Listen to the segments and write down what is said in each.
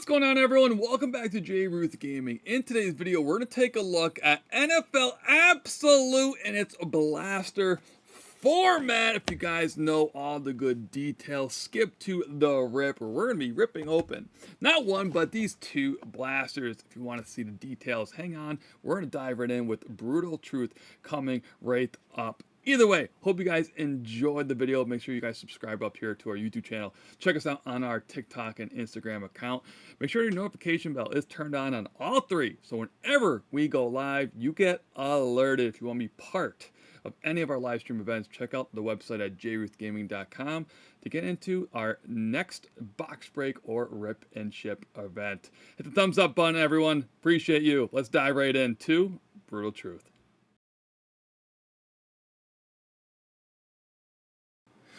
What's going on, everyone? Welcome back to JReuthGaming. In today's video, we're going to take a look at NFL Absolute and its blaster format. If you guys know all the good details, skip to the rip. We're going to be ripping open not one, but these two blasters. If you want to see the details, hang on. We're going to dive right in with Brutal Truth coming right up. Either way, hope you guys enjoyed the video. Make sure you guys subscribe up here to our YouTube channel. Check us out on our TikTok and Instagram account. Make sure your notification bell is turned on all three. So whenever we go live, you get alerted. If you want to be part of any of our live stream events, check out the website at JReuthGaming.com to get into our next box break or rip and ship event. Hit the thumbs up button, everyone. Appreciate you. Let's dive right into Brutal Truth.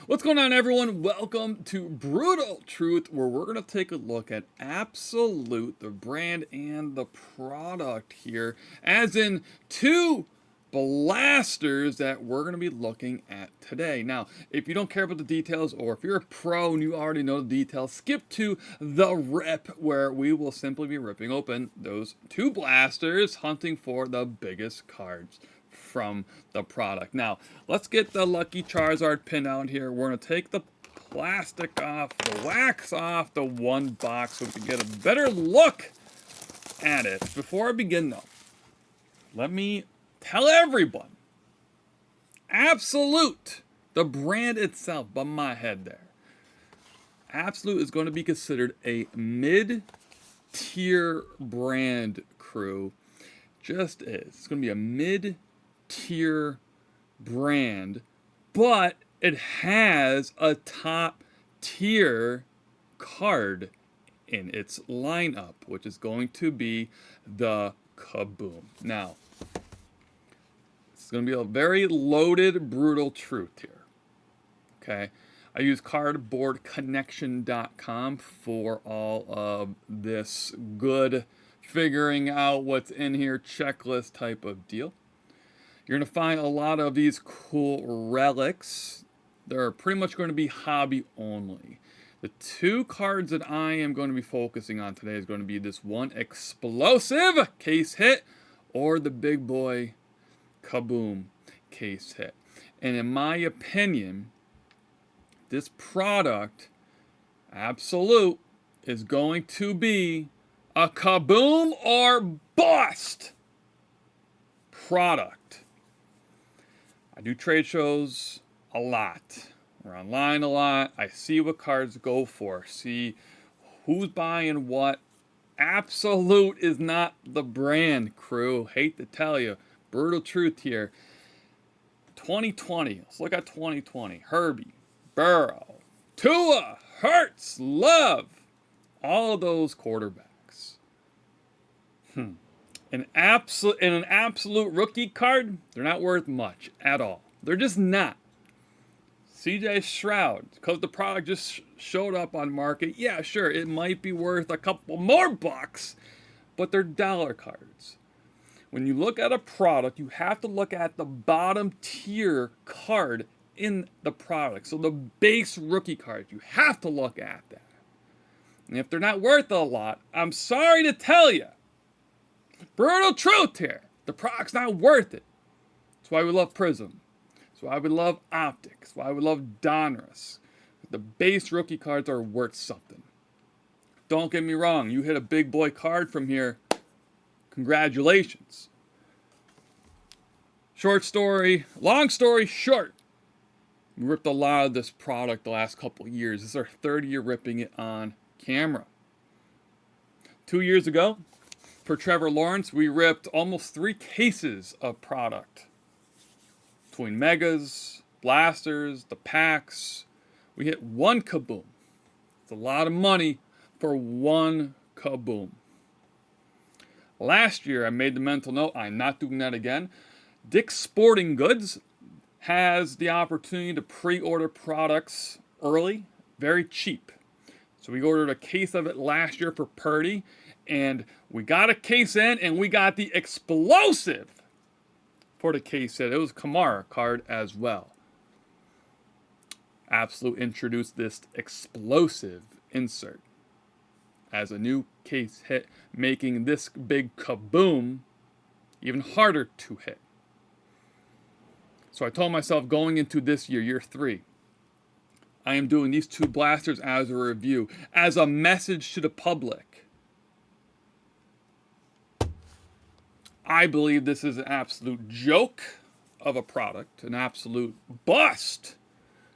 What's going on, everyone? Welcome to Brutal Truth, where we're going to take a look at Absolute, the brand and the product here, as in two blasters that we're going to be looking at today. Now, if you don't care about the details, or if you're a pro and you already know the details, skip to the rip, where we will simply be ripping open those two blasters, hunting for the biggest cards from the product. Now, let's get the Lucky Charizard pin out here. We're going to take the plastic off, the wax off the one box so we can get a better look at it. Before I begin, though, let me tell everyone, Absolute, the brand itself, above my head there, Absolute is going to be considered a mid-tier brand, crew. Just is. It's going to be a mid-tier brand, but it has a top tier card in its lineup, which is going to be the Kaboom. Now, it's going to be a very loaded Brutal Truth here. Okay, I use cardboardconnection.com for all of this good figuring out what's in here checklist type of deal. You're going to find a lot of these cool relics. They're pretty much going to be hobby only. The two cards that I am going to be focusing on today is going to be this one explosive case hit or the big boy Kaboom case hit. And in my opinion, this product, Absolute, is going to be a Kaboom or bust product. I do trade shows a lot. We're online a lot. I see what cards go for. See who's buying what. Absolute is not the brand, crew. Hate to tell you. Brutal Truth here. 2020. Let's look at 2020. Herbie, Burrow, Tua, Hurts, Love. All of those quarterbacks. In an absolute rookie card, they're not worth much at all. They're just not. CJ Stroud, because the product just showed up on market, yeah, sure, it might be worth a couple more bucks, but they're dollar cards. When you look at a product, you have to look at the bottom tier card in the product. So the base rookie card, you have to look at that. And if they're not worth a lot, I'm sorry to tell you, Brutal Truth here. The product's not worth it. That's why we love Prism. That's why we love Optics. That's why we love Donruss. The base rookie cards are worth something. Don't get me wrong. You hit a big boy card from here. Congratulations. Long story short. We ripped a lot of this product the last couple years. This is our third year ripping it on camera. 2 years ago, for Trevor Lawrence, we ripped almost 3 cases of product. Between Megas, Blasters, the packs, we hit one Kaboom. It's a lot of money for one Kaboom. Last year, I made the mental note, I'm not doing that again. Dick's Sporting Goods has the opportunity to pre-order products early, very cheap. So we ordered a case of it last year for Purdy. And we got a case in, and we got the explosive for the case set. It was Kamara card as well. Absolute introduced this explosive insert. as a new case hit, making this big Kaboom even harder to hit. So I told myself going into this year, year 3, I am doing these 2 blasters as a review, as a message to the public. I believe this is an absolute joke of a product, an absolute bust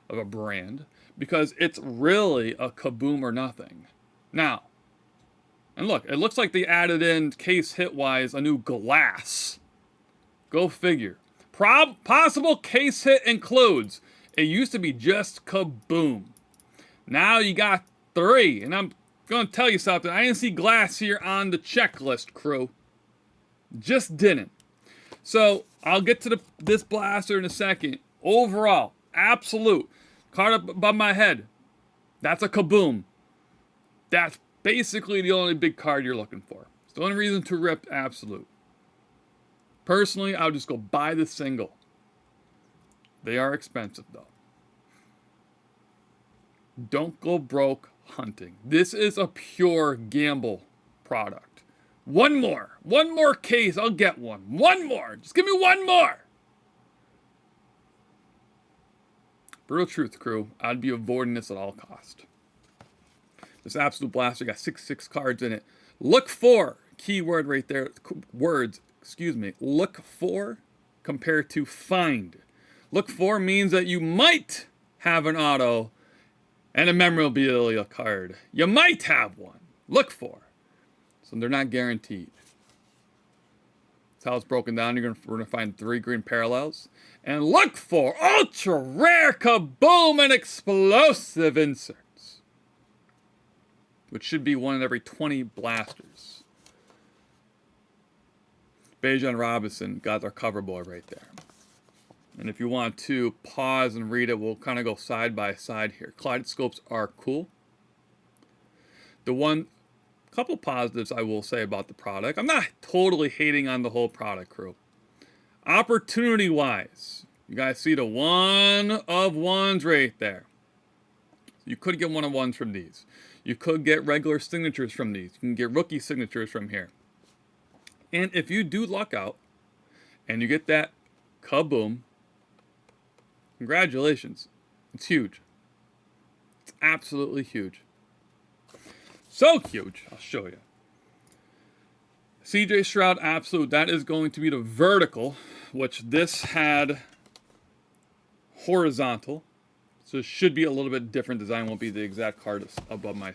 of a brand, because it's really a Kaboom or nothing. Now, and look, it looks like they added in, case hit-wise, a new glass. Go figure. Possible case hit includes, it used to be just Kaboom. Now you got 3, and I'm going to tell you something. I didn't see glass here on the checklist, crew. Just didn't. So, I'll get to this blaster in a second. Overall, absolute. Card up above my head. That's a Kaboom. That's basically the only big card you're looking for. It's the only reason to rip absolute. Personally, I would just go buy the single. They are expensive, though. Don't go broke hunting. This is a pure gamble product. One more case, I'll get one. One more, just give me one more. Brutal truth, crew. I'd be avoiding this at all cost. This absolute blaster got 66 cards in it. Look for, keyword right there, words, excuse me. Look for compared to find. Look for means that you might have an auto and a memorabilia card. You might have one. Look for. So they're not guaranteed. That's how it's broken down. We're gonna find 3 green parallels. And look for ultra rare Kaboom and explosive inserts, which should be 1 in every 20 blasters. Bajan Robinson got our cover boy right there. And if you want to pause and read it, we'll kind of go side by side here. Kaleidoscopes are cool. Couple positives I will say about the product. I'm not totally hating on the whole product, crew. Opportunity-wise, you guys see the 1 of 1s right there. You could get 1 of 1s from these. You could get regular signatures from these. You can get rookie signatures from here. And if you do luck out, and you get that Kaboom, congratulations. It's huge. It's absolutely huge. So huge, I'll show you. CJ Stroud Absolute, that is going to be the vertical, which this had horizontal. So it should be a little bit different design, won't be the exact card above my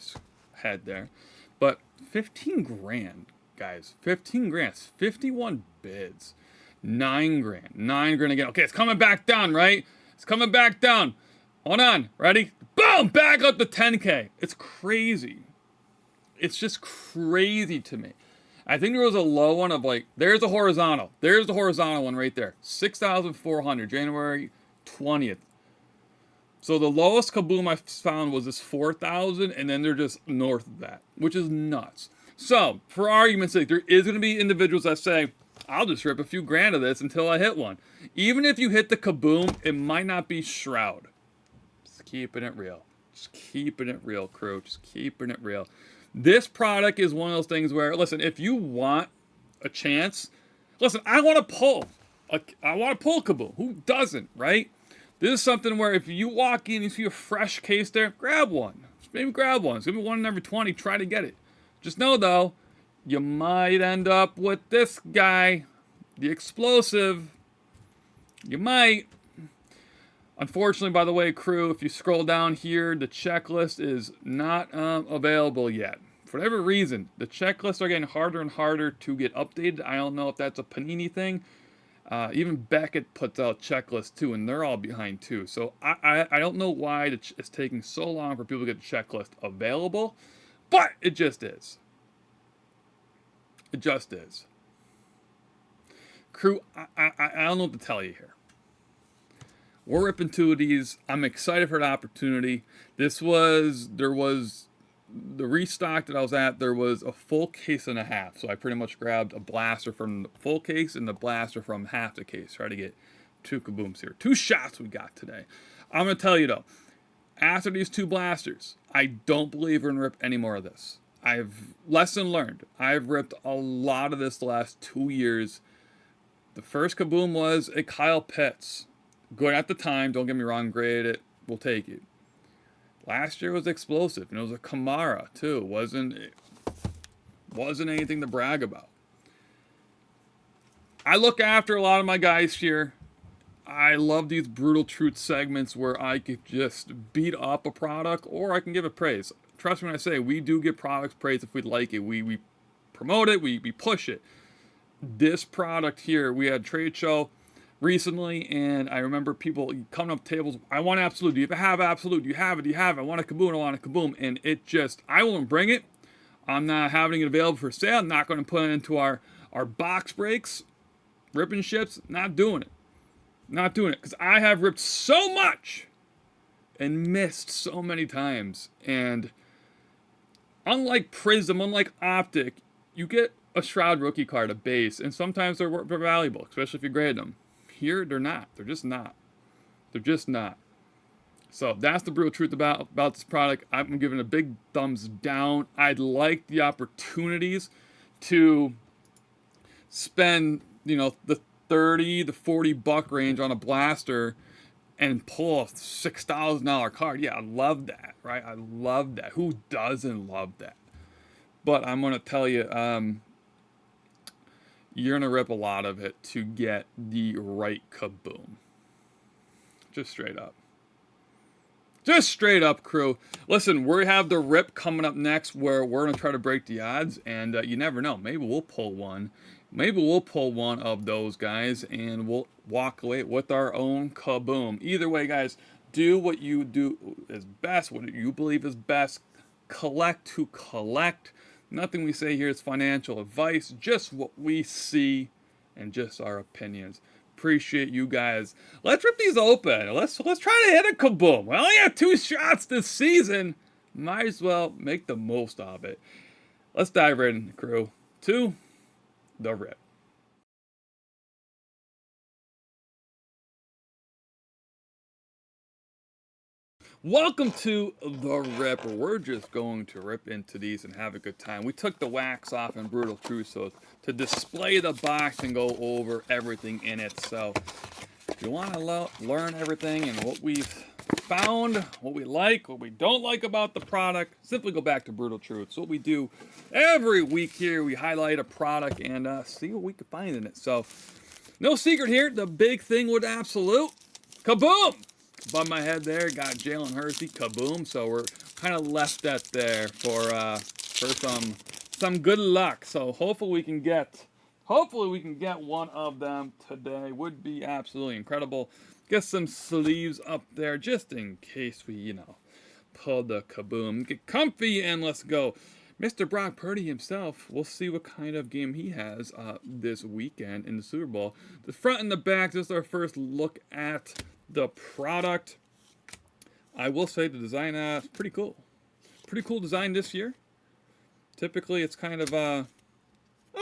head there. But 15 grand, guys, 15 grand, 51 bids, 9 grand, 9 grand again. Okay, it's coming back down, right? It's coming back down. Hold on, ready? Boom, back up to 10K. It's crazy. It's just crazy to me. I think there was a low one of like, there's the horizontal. There's the horizontal one right there. 6,400, January 20th. So the lowest Kaboom I found was this 4,000, and then they're just north of that, which is nuts. So, for argument's sake, there is going to be individuals that say, I'll just rip a few grand of this until I hit one. Even if you hit the Kaboom, it might not be Shroud. Just keeping it real. Just keeping it real, crew. Just keeping it real. This product is one of those things where, listen, if you want a chance, listen, I want to pull. I want to pull Kaboom. Who doesn't, right? This is something where if you walk in, you see a fresh case there, grab one. Just maybe grab one. It's going to be 1 in every 20. Try to get it. Just know, though, you might end up with this guy, the explosive. You might. Unfortunately, by the way, crew, if you scroll down here, the checklist is not available yet. For whatever reason, the checklists are getting harder and harder to get updated. I don't know if that's a Panini thing. Even Beckett puts out checklists too, and they're all behind too. So I don't know why it's taking so long for people to get the checklist available, but it just is. It just is. Crew, I don't know what to tell you here. We're ripping 2 of these. I'm excited for the opportunity. There was the restock that I was at, there was a full case and a half. So I pretty much grabbed a blaster from the full case and the blaster from half the case. Try to get 2 Kabooms here. 2 shots we got today. I'm going to tell you though, after these 2 blasters, I don't believe we're going to rip any more of this. lesson learned. I've ripped a lot of this the last 2 years. The first Kaboom was a Kyle Pitts. Good at the time, don't get me wrong, great at it, we'll take it. Last year was explosive, and it was a Kamara too. Wasn't anything to brag about. I look after a lot of my guys here. I love these brutal truth segments where I could just beat up a product or I can give it praise. Trust me when I say we do give products praise if we like it. We promote it, we push it. This product here, we had a trade show recently, and I remember people coming up to tables, I want Absolute. Do you have Absolute? Do you have it? Do you have it? I want a Kaboom. I want a Kaboom. And it just, I won't bring it. I'm not having it available for sale. I'm not going to put it into our box breaks, ripping ships. Not doing it. Not doing it. Because I have ripped so much and missed so many times. And unlike Prism, unlike Optic, you get a Shroud rookie card, a base, and sometimes they're valuable, especially if you grade them. Here, they're not. They're just not. They're just not. So that's the brutal truth about this product. I'm giving a big thumbs down. I'd like the opportunities to spend, the 30 to 40 buck range on a blaster and pull a $6,000 card. Yeah, I love that, right? I love that. Who doesn't love that? But I'm going to tell you, you're going to rip a lot of it to get the right Kaboom. Just straight up. Just straight up, crew. Listen, we have the rip coming up next where we're going to try to break the odds, and you never know. Maybe we'll pull one. Maybe we'll pull one of those guys, and we'll walk away with our own Kaboom. Either way, guys, do what you do is best, what you believe is best. Collect to collect. Nothing we say here is financial advice, just what we see and just our opinions. Appreciate you guys. Let's rip these open. Let's try to hit a Kaboom. We only have 2 shots this season. Might as well make the most of it. Let's dive right in, crew, to the rip. Welcome to the rip. We're just going to rip into these and have a good time. We took the wax off in Brutal Truth so to display the box and go over everything in it. So if you want to learn everything and what we've found, what we like, what we don't like about the product, simply go back to Brutal Truth. So what we do every week here, we highlight a product and see what we can find in it. So no secret here, the big thing with Absolute, Kaboom! Above my head there, got Jalen Hersey, Kaboom. So we're kind of left that there for some good luck. So hopefully we can get one of them today. Would be absolutely incredible. Get some sleeves up there just in case we, pull the Kaboom. Get comfy and let's go. Mr. Brock Purdy himself, we'll see what kind of game he has this weekend in the Super Bowl. The front and the back, just our first look at the product. I will say the design is pretty cool. Pretty cool design this year. Typically it's kind of a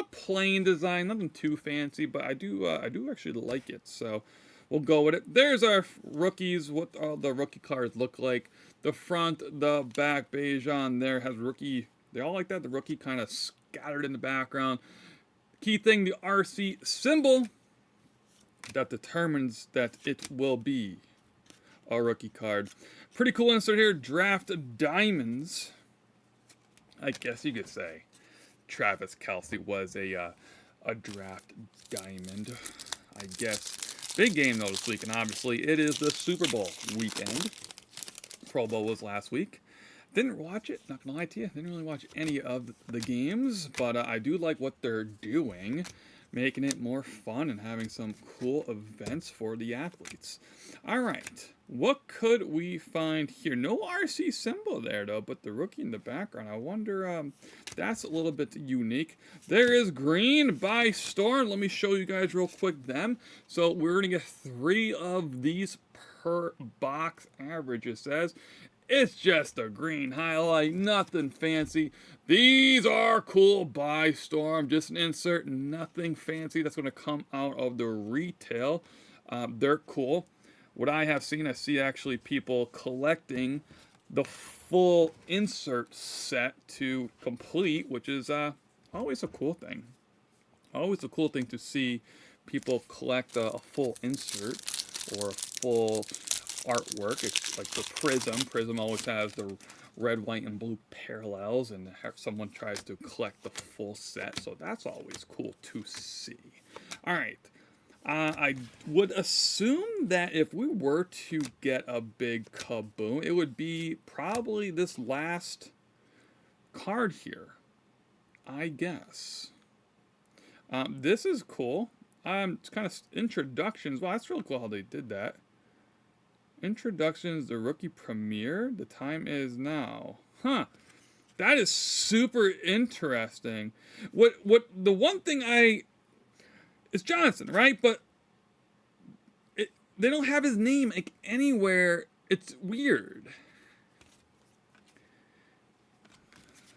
plain design, nothing too fancy, but I do actually like it. So we'll go with it. There's our rookies, what all the rookie cards look like. The front, the back beige on there has rookie. They all like that. The rookie kind of scattered in the background. Key thing, the RC symbol that determines that it will be a rookie card. Pretty cool insert here. Draft Diamonds. I guess you could say Travis Kelce was a draft diamond. I guess. Big game though this week, and obviously it is the Super Bowl weekend. Pro Bowl was last week. Didn't watch it, not gonna lie to you. Didn't really watch any of the games, but I do like what they're doing, making it more fun and having some cool events for the athletes. All right, what could we find here? No RC symbol there though, but the rookie in the background. I wonder, that's a little bit unique. There is Green by Storm. Let me show you guys real quick them. So we're gonna get 3 of these per box average, it says. It's just a green highlight, nothing fancy. These are cool by Storm, just an insert, nothing fancy. That's going to come out of the retail. They're cool. What I have seen, I see actually people collecting the full insert set to complete, which is always a cool thing. Always a cool thing to see people collect a full insert or a full artwork. It's like the Prism. Prism always has the red, white, and blue parallels, and someone tries to collect the full set. So that's always cool to see. All right. I would assume that if we were to get a big Kaboom, it would be probably this last card here, I guess. This is cool. It's kind of introductions. Wow, that's really cool how they did that. Introductions, the rookie premiere. The time is now. Huh. That is super interesting. The one thing it's Johnson, right? But they don't have his name like anywhere. It's weird.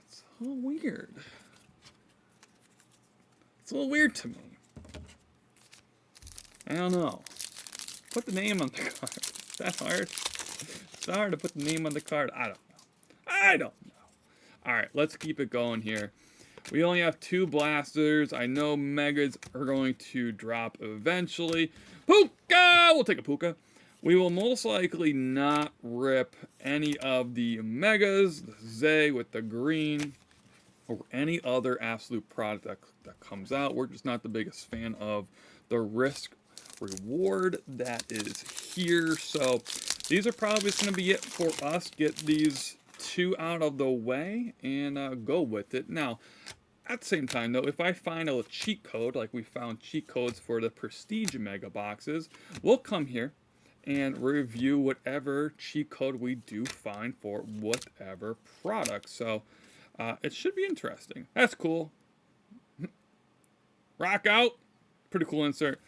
It's a little weird. It's a little weird to me. I don't know. Put the name on the card. Is that hard? It's hard to put the name on the card. I don't know. I don't know. All right, let's keep it going here. We only have 2 blasters. I know megas are going to drop eventually. Puka! We'll take a Puka. We will most likely not rip any of the megas, the Zay with the green, or any other absolute product that comes out. We're just not the biggest fan of the risk reward that is here. So these are probably just going to be it for us. Get these 2 out of the way and go with it. Now, at the same time, though, if I find a cheat code, like we found cheat codes for the Prestige Mega Boxes, we'll come here and review whatever cheat code we do find for whatever product. So it should be interesting. That's cool. Rock out. Pretty cool insert.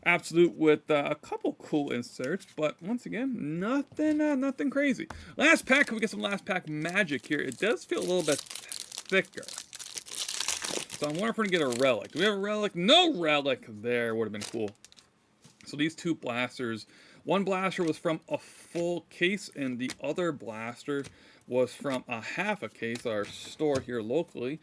Absolute with a couple cool inserts, but once again, nothing crazy. Last pack, can we get some last pack magic here? It does feel a little bit thicker. So I'm wondering if we're gonna get a relic. Do we have a relic? No relic there. Would have been cool. So these 2 blasters, one blaster was from a full case, and the other blaster was from a half a case. Our store here locally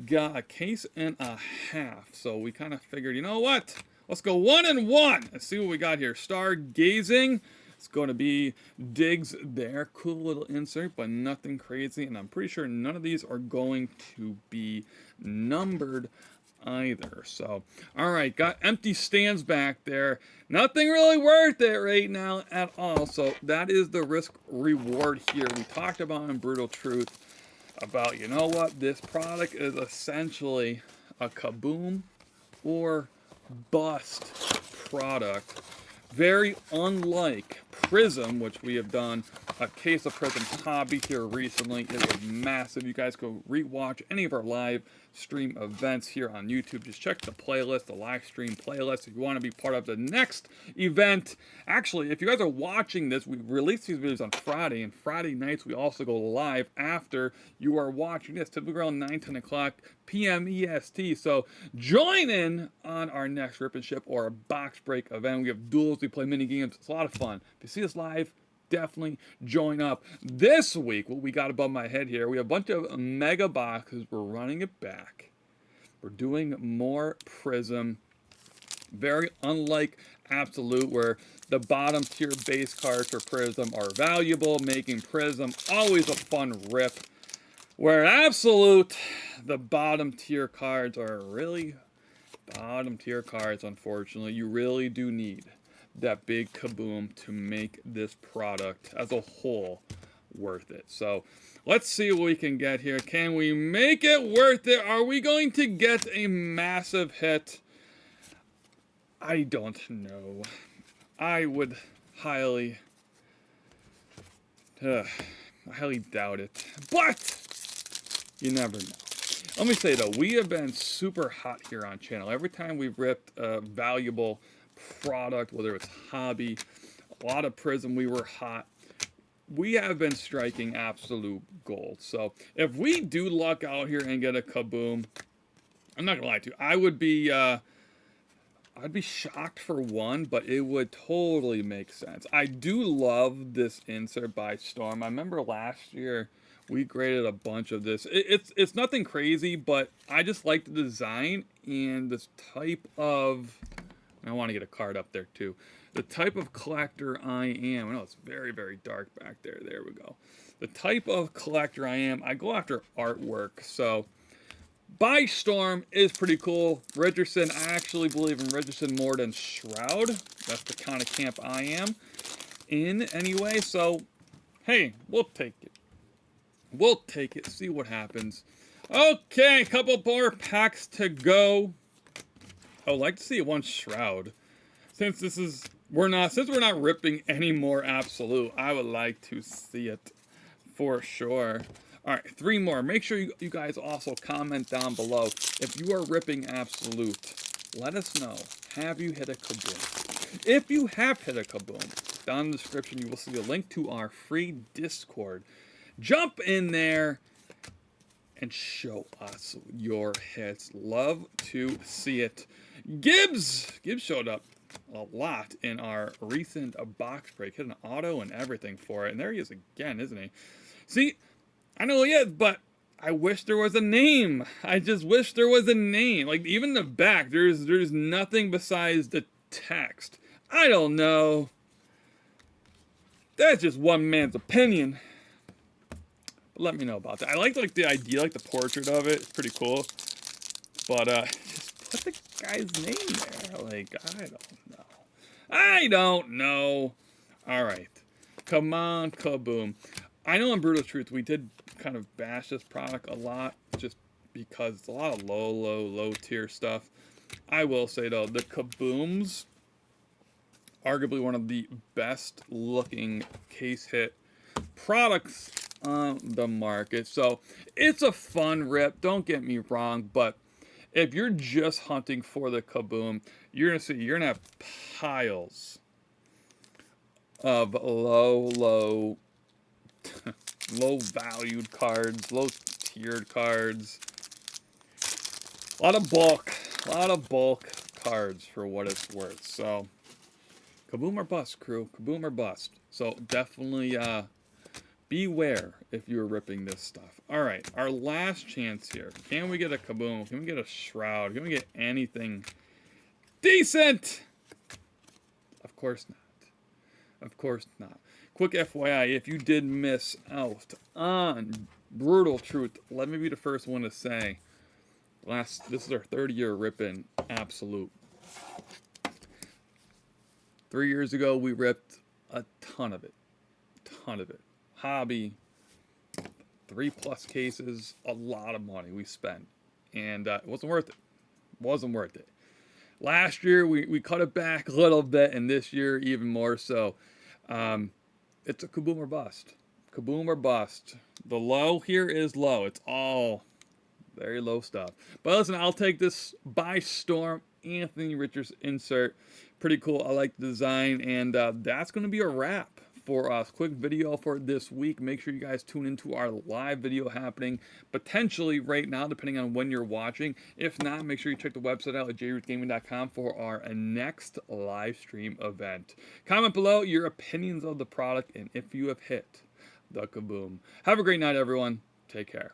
got a case and a half. So we kind of figured, you know what? Let's go 1 and 1. Let's see what we got here. Stargazing. It's going to be digs there. Cool little insert, but nothing crazy. And I'm pretty sure none of these are going to be numbered either. So, all right, got empty stands back there. Nothing really worth it right now at all. So that is the risk reward here. We talked about in Brutal Truth about, you know what, this product is essentially a Kaboom or bust product. Very unlike Prism, which we have done a case of Prism Hobby here recently. It was massive. You guys go rewatch any of our live stream events here on YouTube. Just check the playlist, the live stream playlist, if you want to be part of the next event. Actually, if you guys are watching this, we release these videos on Friday, and Friday nights we also go live after you are watching this, typically around 9-10 o'clock p.m. EST. So join in on our next Rip and Ship or a box break event. We have duels, we play mini games. It's a lot of fun. If you see us live, definitely join up. This week, what we got above my head here, we have a bunch of mega boxes. We're running it back. We're doing more Prism. Very unlike Absolute, where the bottom tier base cards for Prism are valuable, making Prism always a fun rip. Where Absolute, the bottom tier cards are really bottom tier cards, unfortunately. You really do need that big Kaboom to make this product as a whole worth it. So let's see what we can get here. Can we make it worth it? Are we going to get a massive hit? I don't know. I would highly doubt it. But you never know. Let me say though, we have been super hot here on channel. Every time we've ripped a valuable product, whether it's hobby, a lot of Prism, we were hot. We have been striking absolute gold. So if we do luck out here and get a Kaboom, I'm not gonna lie to you, I would be I'd be shocked for one, but it would totally make sense. I do love this insert by Storm. I remember last year we graded a bunch of this. It's nothing crazy, but I just like the design and this type of... I want to get a card up there too. The type of collector I am. I know it's very, very dark back there. There we go. The type of collector I am, I go after artwork. So By Storm is pretty cool. Richardson, I actually believe in Richardson more than Shroud. That's the kind of camp I am in anyway. So, hey, we'll take it. We'll take it. See what happens. Okay, a couple more packs to go. I would like to see one Shroud. Since we're not ripping any more Absolute, I would like to see it for sure. All right, 3 more. Make sure you guys also comment down below if you are ripping Absolute. Let us know. Have you hit a Kaboom? If you have hit a Kaboom, down in the description you will see a link to our free Discord. Jump in there and show us your hits. Love to see it. Gibbs showed up a lot in our recent box break. Hit an auto and everything for it. And there he is again, isn't he? See, I know he is, but I wish there was a name. I just wish there was a name. Like, even the back, there's nothing besides the text. I don't know. That's just one man's opinion. But let me know about that. I like the idea, like the portrait of it. It's pretty cool. But just put the guy's name there. Like, I don't know. All right. Come on, Kaboom. I know in Brutal Truth we did kind of bash this product a lot just because it's a lot of low tier stuff. I will say though, the Kabooms, arguably one of the best looking case hit products on the market. So it's a fun rip, don't get me wrong, but if you're just hunting for the Kaboom, you're gonna have piles of low valued cards, low tiered cards. A lot of bulk cards for what it's worth. So Kaboom or bust, crew. Kaboom or bust. So definitely beware if you're ripping this stuff. All right, our last chance here. Can we get a Kaboom? Can we get a Shroud? Can we get anything decent? Of course not. Of course not. Quick FYI, if you did miss out on Brutal Truth, let me be the first one to say, this is our 3rd year ripping Absolute. 3 years ago, we ripped a ton of it. Hobby, 3+ cases, a lot of money we spent. And it wasn't worth it. Wasn't worth it. Last year, we cut it back a little bit, and this year, even more so. It's a Kaboom or bust. Kaboom or bust. The low here is low. It's all very low stuff. But listen, I'll take this by Storm Anthony Richards insert. Pretty cool. I like the design. And that's going to be a wrap for us. Quick video for this week. Make sure you guys tune into our live video happening potentially right now, depending on when you're watching. If not, make sure you check the website out at JReuthGaming.com for our next live stream event. Comment below your opinions of the product and if you have hit the Kaboom. Have a great night, everyone. Take care.